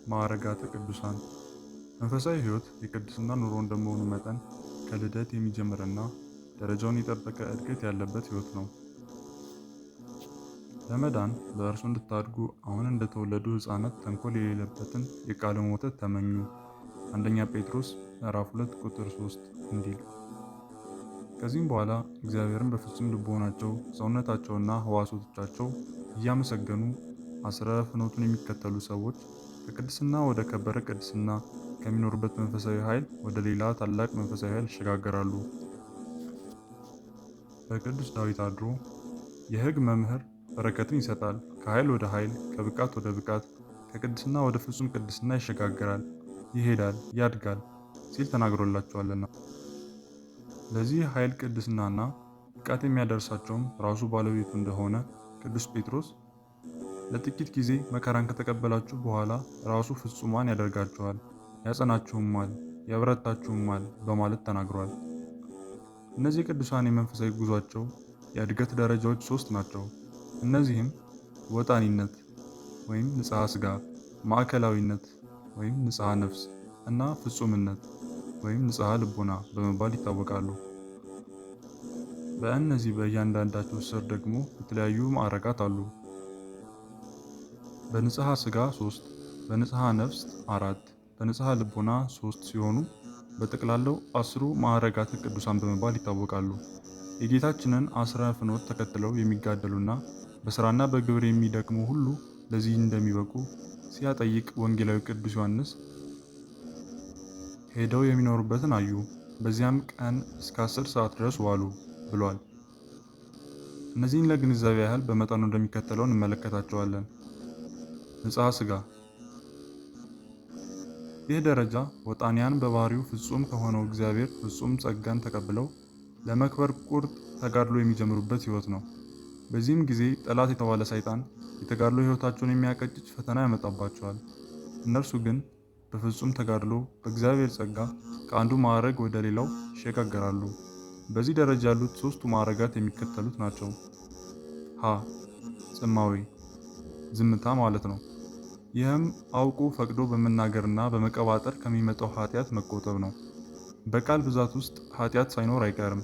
ማዕረጋተ ቅዱሳን። መንፈሳዊ ሕይወት የቅድስና ኑሮ እንደመሆኑ መጠን ከልደት የሚጀምርና ደረጃውን የጠበቀ እድገት ያለበት ሕይወት ነው። ለመዳን በእርሱ እንድታድጉ አሁን እንደተወለዱ ሕፃናት ተንኮል የሌለበትን የቃሉን ወተት ተመኙ። አንደኛ ጴጥሮስ ምዕራፍ 2 ቁጥር 3 እንዲል። ከዚህም በኋላ እግዚአብሔርን በፍጹም ልቦናቸው ሰውነታቸውና ሕዋሳቶቻቸው እያመሰገኑ አስረ ፍኖቱን የሚከተሉ ሰዎች ከቅድስና ወደ ከበረ ቅድስና፣ ከሚኖሩበት መንፈሳዊ ኃይል ወደ ሌላ ታላቅ መንፈሳዊ ኃይል ይሸጋገራሉ። በቅዱስ ዳዊት አድሮ የሕግ መምህር በረከትን ይሰጣል፣ ከኃይል ወደ ኃይል፣ ከብቃት ወደ ብቃት፣ ከቅድስና ወደ ፍጹም ቅድስና ይሸጋገራል፣ ይሄዳል፣ ያድጋል ሲል ተናግሮላቸዋልና። ለዚህ ኃይል ቅድስናና ብቃት የሚያደርሳቸውም ራሱ ባለቤቱ እንደሆነ ቅዱስ ጴጥሮስ ለጥቂት ጊዜ መከራን ከተቀበላችሁ በኋላ ራሱ ፍጹማን ያደርጋችኋል፣ ያጸናችሁማል፣ ያበረታችሁማል በማለት ተናግሯል። እነዚህ ቅዱሳን የመንፈሳዊ ጉዟቸው የእድገት ደረጃዎች 3 ናቸው። እነዚህም ወጣኒነት ወይም ንጽሐ ሥጋ፣ ማዕከላዊነት ወይም ንጽሐ ነፍስ እና ፍጹምነት ወይም ንጽሐ ልቦና በመባል ይታወቃሉ። በእነዚህ በእያንዳንዳቸው ስር ደግሞ የተለያዩ ማዕረጋት አሉ። በንጽሐ ሥጋ 3፣ በንጽሐ ነፍስ 4፣ በንጽሐ ልቦና 3 ሲሆኑ በጠቅላላው 10ሩ ማዕረጋተ ቅዱሳን በመባል ይታወቃሉ። የጌታችንን አስረ ፍኖት ተከትለው የሚጋደሉና በሥራና በግብር የሚደክሙ ሁሉ ለዚህ እንደሚበቁ ሲያጠይቅ ወንጌላዊ ቅዱስ ዮሐንስ ሄደው የሚኖሩበትን አዩ፣ በዚያም ቀን እስከ 10 ሰዓት ድረስ ዋሉ ብሏል። እነዚህን ለግንዛቤ ያህል በመጠኑ እንደሚከተለው እንመለከታቸዋለን። ንጽሐ ሥጋ። ይህ ደረጃ ወጣንያን በባህሪው ፍጹም ከሆነው እግዚአብሔር ፍጹም ጸጋን ተቀብለው ለመክበር ቁርጥ ተጋድሎ የሚጀምሩበት ሕይወት ነው። በዚህም ጊዜ ጠላት የተባለ ሰይጣን የተጋድሎ ሕይወታቸውን የሚያቀጭጭ ፈተና ያመጣባቸዋል። እነርሱ ግን በፍጹም ተጋድሎ በእግዚአብሔር ጸጋ ከአንዱ ማዕረግ ወደ ሌላው ይሸጋገራሉ። በዚህ ደረጃ ያሉት 3ቱ ማዕረጋት የሚከተሉት ናቸው። ሀ. ጽማዌ ዝምታ ማለት ነው። ይህም አውቆ ፈቅዶ በመናገርና በመቀባጠር ከሚመጣው ኃጢአት መቆጠብ ነው። በቃል ብዛት ውስጥ ኃጢአት ሳይኖር አይቀርም፣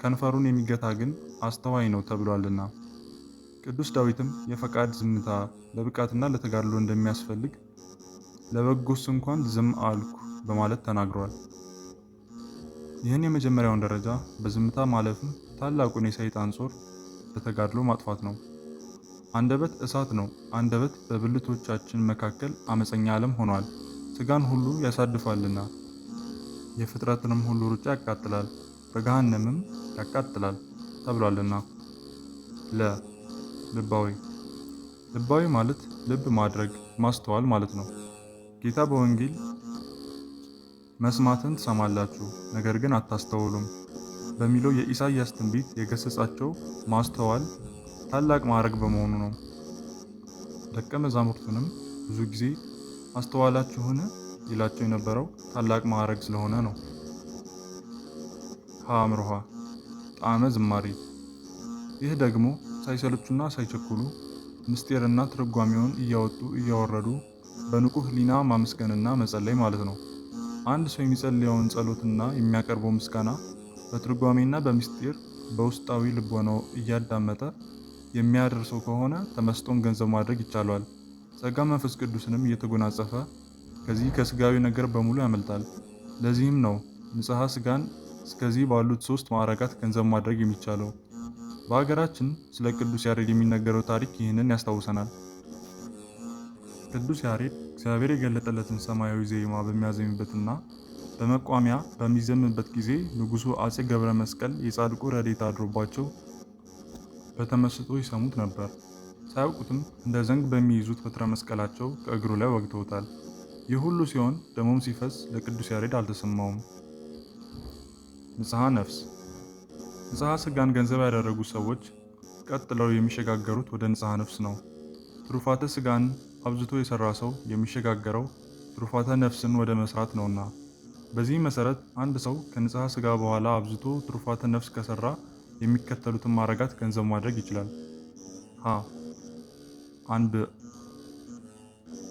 ከንፈሩን የሚገታ ግን አስተዋይ ነው ተብሏልና። ቅዱስ ዳዊትም የፈቃድ ዝምታ ለብቃትና ለተጋድሎ እንደሚያስፈልግ ለበጎስ እንኳን ዝም አልኩ በማለት ተናግሯል። ይህን የመጀመሪያውን ደረጃ በዝምታ ማለፍም ታላቁን የሰይጣን ጾር በተጋድሎ ማጥፋት ነው። አንደበት እሳት ነው። አንደበት በብልቶቻችን መካከል አመፀኛ ዓለም ሆኗል፣ ሥጋን ሁሉ ያሳድፋልና የፍጥረትንም ሁሉ ሩጫ ያቃጥላል፣ በገሃነምም ያቃጥላል ተብሏልና። ልባዊ ልባዊ ማለት ልብ ማድረግ ማስተዋል ማለት ነው። ጌታ በወንጌል መስማትን ትሰማላችሁ ነገር ግን አታስተውሉም በሚለው የኢሳይያስ ትንቢት የገሰጻቸው ማስተዋል ታላቅ ማዕረግ በመሆኑ ነው። ደቀ መዛሙርቱንም ብዙ ጊዜ አስተዋላችሁን ይላቸው የነበረው ታላቅ ማዕረግ ስለሆነ ነው። ሀ. ጣዕመ ዝማሬ። ይህ ደግሞ ሳይሰለቹና ሳይቸኩሉ ምስጢርና ትርጓሜውን እያወጡ እያወረዱ በንቁ ሕሊና ማመስገንና መጸለይ ማለት ነው። አንድ ሰው የሚጸልየውን ጸሎትና የሚያቀርበው ምስጋና በትርጓሜና በምስጢር በውስጣዊ ልቦናው እያዳመጠ የሚያደርሰው ከሆነ ተመስጦን ገንዘብ ማድረግ ይቻለዋል። ጸጋ መንፈስ ቅዱስንም እየተጎናጸፈ ከዚህ ከሥጋዊ ነገር በሙሉ ያመልጣል። ለዚህም ነው ንጽሐ ሥጋን እስከዚህ ባሉት 3 ማዕረጋት ገንዘብ ማድረግ የሚቻለው። በሀገራችን ስለ ቅዱስ ያሬድ የሚነገረው ታሪክ ይህንን ያስታውሰናል። ቅዱስ ያሬድ እግዚአብሔር የገለጠለትን ሰማያዊ ዜማ በሚያዜምበትና በመቋሚያ በሚዘምበት ጊዜ ንጉሡ አፄ ገብረ መስቀል የጻድቁ ረድኤት አድሮባቸው በተመስጦ ይሰሙት ነበር። ሳያውቁትም እንደ ዘንግ በሚይዙት በትረ መስቀላቸው ከእግሩ ላይ ወግተውታል። ይህ ሁሉ ሲሆን ደሙም ሲፈስ ለቅዱስ ያሬድ አልተሰማውም። ንጽሐ ነፍስ። ንጽሐ ሥጋን ገንዘብ ያደረጉ ሰዎች ቀጥለው የሚሸጋገሩት ወደ ንጽሐ ነፍስ ነው። ትሩፋተ ሥጋን አብዝቶ የሰራ ሰው የሚሸጋገረው ትሩፋተ ነፍስን ወደ መስራት ነውና። በዚህ መሰረት አንድ ሰው ከንጽሐ ሥጋ በኋላ አብዝቶ ትሩፋተ ነፍስ ከሰራ የሚከተሉትን ማዕረጋት ገንዘብ ማድረግ ይችላል። ሀ.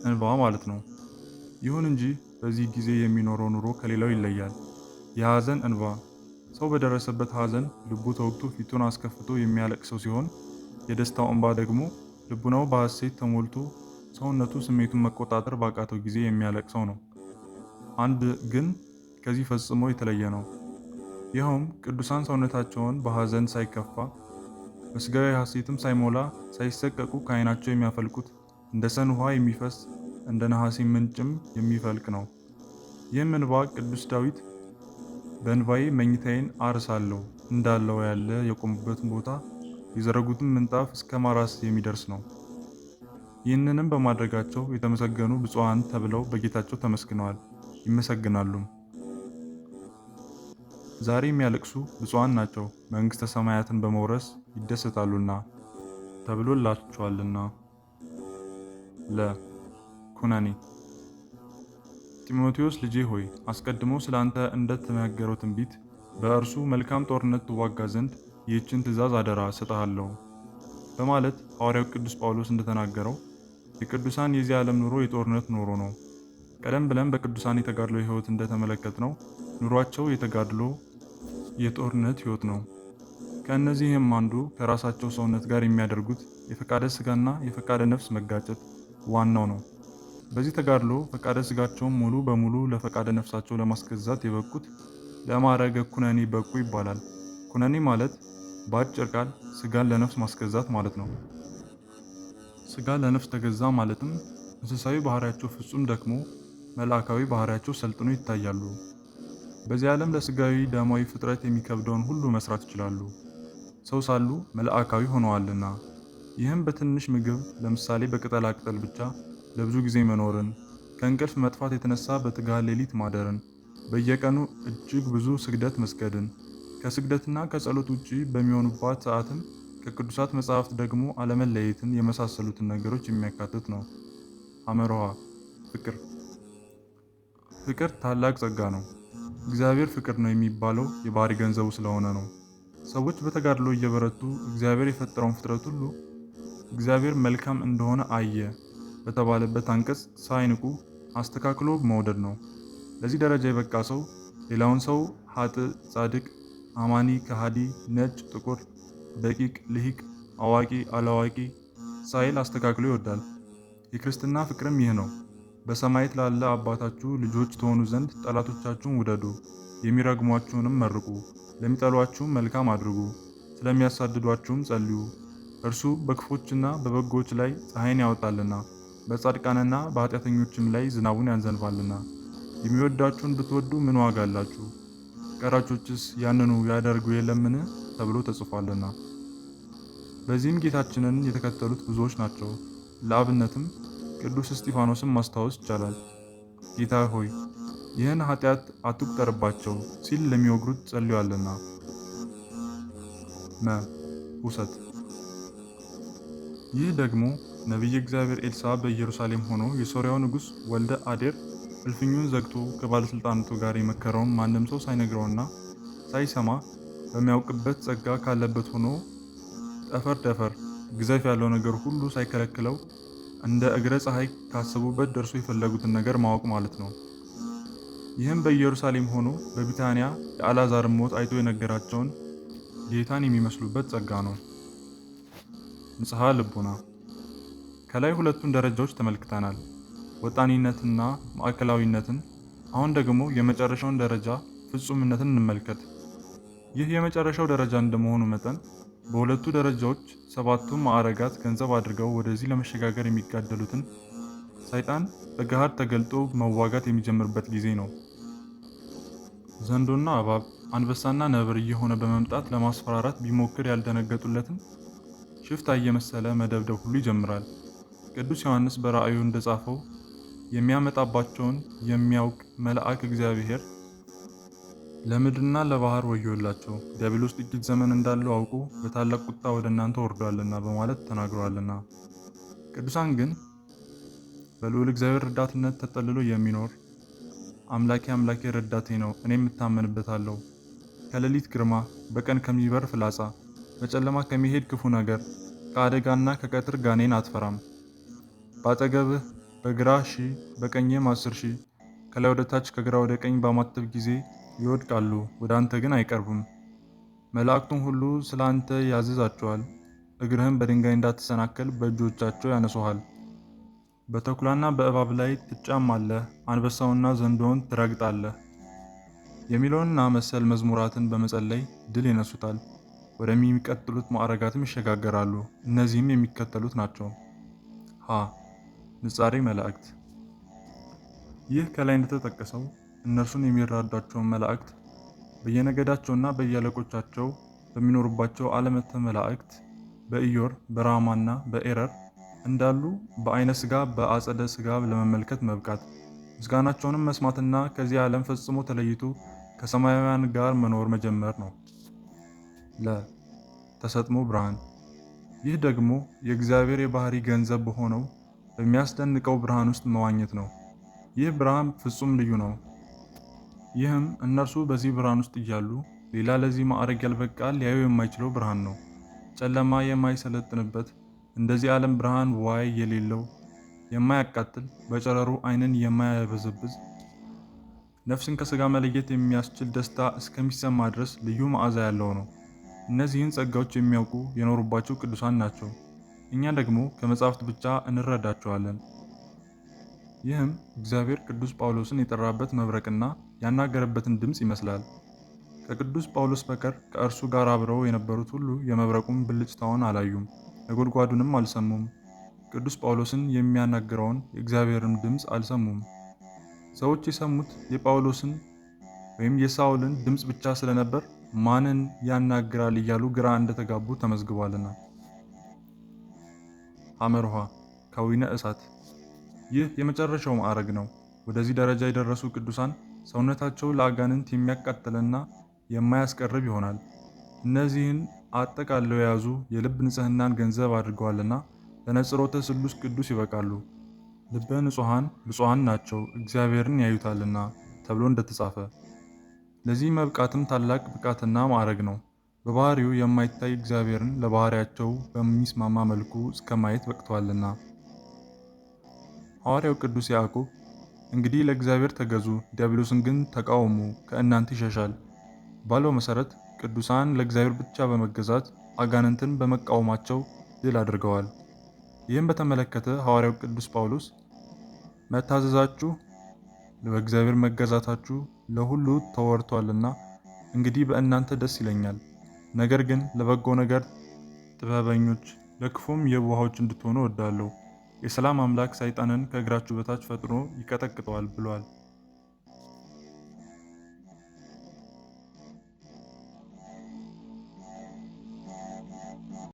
እንባ ማለት ነው። ይሁን እንጂ በዚህ ጊዜ የሚኖረው ኑሮ ከሌላው ይለያል። የሐዘን እንባ። ሰው በደረሰበት ሐዘን ልቡ ተወግቶ ፊቱን አስከፍቶ የሚያለቅሰው ሲሆን የደስታው እንባ ደግሞ ልቡናው በሐሴት ተሞልቶ ሰውነቱ ስሜቱን መቆጣጠር ባቃተው ጊዜ የሚያለቅሰው ነው። አንድ ግን ከዚህ ፈጽሞ የተለየ ነው። ይኸውም ቅዱሳን ሰውነታቸውን በሐዘን ሳይከፋ በሥጋዊ ሐሴትም ሳይሞላ ሳይሰቀቁ ከዓይናቸው የሚያፈልቁት እንደ ሰን ውሃ የሚፈስ እንደ ነሐሴ ምንጭም የሚፈልቅ ነው። ይህም እንባ ቅዱስ ዳዊት በእንባዬ መኝታዬን አርሳለሁ እንዳለው ያለ የቆሙበትን ቦታ የዘረጉትን ምንጣፍ እስከ ማራስ የሚደርስ ነው። ይህንንም በማድረጋቸው የተመሰገኑ ብፁዓን ተብለው በጌታቸው ተመስግነዋል፣ ይመሰግናሉም። ዛሬ የሚያለቅሱ ብፁዓን ናቸው መንግሥተ ሰማያትን በመውረስ ይደሰታሉና ተብሎላቸዋልና። ኩነኔ። ጢሞቴዎስ ልጄ ሆይ አስቀድሞ ስለ አንተ እንደተናገረው ትንቢት በእርሱ መልካም ጦርነት ትዋጋ ዘንድ ይህችን ትእዛዝ አደራ እሰጥሃለሁ በማለት ሐዋርያው ቅዱስ ጳውሎስ እንደተናገረው የቅዱሳን የዚህ ዓለም ኑሮ የጦርነት ኑሮ ነው። ቀደም ብለን በቅዱሳን የተጋድሎ ሕይወት እንደተመለከትነው ኑሯቸው የተጋድሎ የጦርነት ሕይወት ነው። ከእነዚህም አንዱ ከራሳቸው ሰውነት ጋር የሚያደርጉት የፈቃደ ሥጋና የፈቃደ ነፍስ መጋጨት ዋናው ነው። በዚህ ተጋድሎ ፈቃደ ሥጋቸውን ሙሉ በሙሉ ለፈቃደ ነፍሳቸው ለማስገዛት የበቁት ለማዕረገ ኩነኔ በቁ ይባላል። ኩነኔ ማለት በአጭር ቃል ሥጋን ለነፍስ ማስገዛት ማለት ነው። ሥጋ ለነፍስ ተገዛ ማለትም እንስሳዊ ባህሪያቸው ፍጹም ደክሞ መልአካዊ ባህሪያቸው ሰልጥኖ ይታያሉ። በዚህ ዓለም ለሥጋዊ ደማዊ ፍጥረት የሚከብደውን ሁሉ መስራት ይችላሉ፣ ሰው ሳሉ መልአካዊ ሆነዋልና። ይህም በትንሽ ምግብ ለምሳሌ በቅጠላ ቅጠል ብቻ ለብዙ ጊዜ መኖርን፣ ከእንቅልፍ መጥፋት የተነሳ በትጋት ሌሊት ማደርን፣ በየቀኑ እጅግ ብዙ ስግደት መስገድን፣ ከስግደትና ከጸሎት ውጪ በሚሆኑባት ሰዓትም ከቅዱሳት መጻሕፍት ደግሞ አለመለየትን የመሳሰሉትን ነገሮች የሚያካትት ነው። አመርሃ ፍቅር። ፍቅር ታላቅ ጸጋ ነው። እግዚአብሔር ፍቅር ነው የሚባለው የባህሪ ገንዘቡ ስለሆነ ነው። ሰዎች በተጋድሎ እየበረቱ እግዚአብሔር የፈጠረውን ፍጥረት ሁሉ እግዚአብሔር መልካም እንደሆነ አየ በተባለበት አንቀጽ ሳይንቁ አስተካክሎ መውደድ ነው። ለዚህ ደረጃ የበቃ ሰው ሌላውን ሰው ኃጥእ፣ ጻድቅ፣ አማኒ፣ ከሃዲ፣ ነጭ፣ ጥቁር፣ ደቂቅ፣ ልሂቅ፣ አዋቂ፣ አላዋቂ ሳይል አስተካክሎ ይወዳል። የክርስትና ፍቅርም ይህ ነው። በሰማያት ላለ አባታችሁ ልጆች ትሆኑ ዘንድ ጠላቶቻችሁን ውደዱ፣ የሚረግሟችሁንም መርቁ፣ ለሚጠሏችሁም መልካም አድርጉ፣ ስለሚያሳድዷችሁም ጸልዩ። እርሱ በክፎችና በበጎች ላይ ፀሐይን ያወጣልና በጻድቃንና በኃጢአተኞችም ላይ ዝናቡን ያዘንባልና። የሚወዳችሁን ብትወዱ ምን ዋጋ አላችሁ? ቀራጮችስ ያንኑ ያደርጉ የለምን? ተብሎ ተጽፏልና። በዚህም ጌታችንን የተከተሉት ብዙዎች ናቸው። ለአብነትም ቅዱስ እስጢፋኖስን ማስታወስ ይቻላል። ጌታ ሆይ ይህን ኃጢአት አትቁጠርባቸው ሲል ለሚወግሩት ጸልዮአልና። ውሰት። ይህ ደግሞ ነቢየ እግዚአብሔር ኤልሳዕ በኢየሩሳሌም ሆኖ የሶርያው ንጉሥ ወልደ አዴር እልፍኙን ዘግቶ ከባለሥልጣናቱ ጋር የመከረውን ማንም ሰው ሳይነግረውና ሳይሰማ በሚያውቅበት ጸጋ ካለበት ሆኖ ጠፈር ግዘፍ ያለው ነገር ሁሉ ሳይከለክለው እንደ እግረ ፀሐይ ካሰቡበት ደርሶ የፈለጉትን ነገር ማወቅ ማለት ነው። ይህም በኢየሩሳሌም ሆኖ በቢታንያ የአልዓዛርን ሞት አይቶ የነገራቸውን ጌታን የሚመስሉበት ጸጋ ነው። ንጽሐ ልቡና። ከላይ ሁለቱን ደረጃዎች ተመልክተናል፣ ወጣኒነትና ማዕከላዊነትን። አሁን ደግሞ የመጨረሻውን ደረጃ ፍጹምነትን እንመልከት። ይህ የመጨረሻው ደረጃ እንደመሆኑ መጠን በሁለቱ ደረጃዎች ሰባቱን ማዕረጋት ገንዘብ አድርገው ወደዚህ ለመሸጋገር የሚጋደሉትን ሰይጣን በገሃድ ተገልጦ መዋጋት የሚጀምርበት ጊዜ ነው። ዘንዶና እባብ፣ አንበሳና ነብር እየሆነ በመምጣት ለማስፈራራት ቢሞክር ያልደነገጡለትን ሽፍታ እየመሰለ መደብደብ ሁሉ ይጀምራል። ቅዱስ ዮሐንስ በራእዩ እንደጻፈው የሚያመጣባቸውን የሚያውቅ መልአክ እግዚአብሔር ለምድርና ለባህር ወዮላቸው፣ ዲያብሎስ ጥቂት ዘመን እንዳለው አውቆ በታላቅ ቁጣ ወደ እናንተ ወርዷልና በማለት ተናግሯልና። ቅዱሳን ግን በልዑል እግዚአብሔር ረዳትነት ተጠልሎ የሚኖር አምላኬ አምላኬ ረዳቴ ነው፣ እኔም እታመንበታለሁ፣ ከሌሊት ግርማ፣ በቀን ከሚበር ፍላጻ፣ በጨለማ ከሚሄድ ክፉ ነገር፣ ከአደጋና ከቀትር ጋኔን አትፈራም። በአጠገብህ በግራ 1000 በቀኝም 10,000 ከላይ ወደ ታች ከግራ ወደ ቀኝ ባማተብ ጊዜ ይወድቃሉ፣ ወደ አንተ ግን አይቀርቡም። መላእክቱን ሁሉ ስለ አንተ ያዝዛቸዋል፣ እግርህም በድንጋይ እንዳትሰናከል በእጆቻቸው ያነሱሃል። በተኩላና በእባብ ላይ ትጫማለህ፣ አንበሳውንና ዘንዶውን ትረግጣለህ የሚለውንና መሰል መዝሙራትን በመጸለይ ድል ይነሱታል። ወደሚቀጥሉት ማዕረጋትም ይሸጋገራሉ። እነዚህም የሚከተሉት ናቸው። ሀ ንጻሬ መላእክት። ይህ ከላይ እንደተጠቀሰው እነርሱን የሚራዷቸውን መላእክት በየነገዳቸውና በየአለቆቻቸው በሚኖሩባቸው ዓለመተ መላእክት በኢዮር በራማና በኤረር እንዳሉ በአይነ ሥጋ በአጸደ ሥጋ ለመመልከት መብቃት፣ ምስጋናቸውንም መስማትና ከዚህ ዓለም ፈጽሞ ተለይቶ ከሰማያውያን ጋር መኖር መጀመር ነው። ተሰጥሞ ብርሃን። ይህ ደግሞ የእግዚአብሔር የባህሪ ገንዘብ በሆነው በሚያስደንቀው ብርሃን ውስጥ መዋኘት ነው። ይህ ብርሃን ፍጹም ልዩ ነው። ይህም እነርሱ በዚህ ብርሃን ውስጥ እያሉ ሌላ ለዚህ ማዕረግ ያልበቃ ሊያዩ የማይችለው ብርሃን ነው። ጨለማ የማይሰለጥንበት እንደዚህ ዓለም ብርሃን ዋይ የሌለው የማያቃጥል በጨረሩ ዓይንን የማያበዘብዝ ነፍስን ከሥጋ መለየት የሚያስችል ደስታ እስከሚሰማ ድረስ ልዩ መዓዛ ያለው ነው። እነዚህን ጸጋዎች የሚያውቁ የኖሩባቸው ቅዱሳን ናቸው። እኛ ደግሞ ከመጻሕፍት ብቻ እንረዳቸዋለን። ይህም እግዚአብሔር ቅዱስ ጳውሎስን የጠራበት መብረቅና ያናገረበትን ድምፅ ይመስላል። ከቅዱስ ጳውሎስ በቀር ከእርሱ ጋር አብረው የነበሩት ሁሉ የመብረቁን ብልጭታውን አላዩም፣ ነጎድጓዱንም አልሰሙም። ቅዱስ ጳውሎስን የሚያናግረውን የእግዚአብሔርን ድምፅ አልሰሙም። ሰዎች የሰሙት የጳውሎስን ወይም የሳውልን ድምፅ ብቻ ስለነበር ማንን ያናግራል እያሉ ግራ እንደተጋቡ ተመዝግቧልና። ሐመርኋ ከዊነ እሳት። ይህ የመጨረሻው ማዕረግ ነው። ወደዚህ ደረጃ የደረሱ ቅዱሳን ሰውነታቸው ለአጋንንት የሚያቃጥልና የማያስቀርብ ይሆናል። እነዚህን አጠቃለው የያዙ የልብ ንጽሕናን ገንዘብ አድርገዋልና ለነጽሮተ ስሉስ ቅዱስ ይበቃሉ። ልበ ንጹሐን ብፁዓን ናቸው እግዚአብሔርን ያዩታልና ተብሎ እንደተጻፈ። ለዚህ መብቃትም ታላቅ ብቃትና ማዕረግ ነው። በባህሪው የማይታይ እግዚአብሔርን ለባህሪያቸው በሚስማማ መልኩ እስከ ማየት በቅተዋልና። ሐዋርያው ቅዱስ ያዕቆብ እንግዲህ ለእግዚአብሔር ተገዙ፣ ዲያብሎስን ግን ተቃወሙ፣ ከእናንተ ይሸሻል ባለው መሰረት ቅዱሳን ለእግዚአብሔር ብቻ በመገዛት አጋንንትን በመቃወማቸው ድል አድርገዋል። ይህም በተመለከተ ሐዋርያው ቅዱስ ጳውሎስ መታዘዛችሁ ለእግዚአብሔር መገዛታችሁ ለሁሉ ተወርቷልና እንግዲህ በእናንተ ደስ ይለኛል። ነገር ግን ለበጎ ነገር ጥበበኞች ለክፉም የዋሆች እንድትሆኑ እወዳለሁ። የሰላም አምላክ ሰይጣንን ከእግራችሁ በታች ፈጥኖ ይቀጠቅጠዋል ብሏል።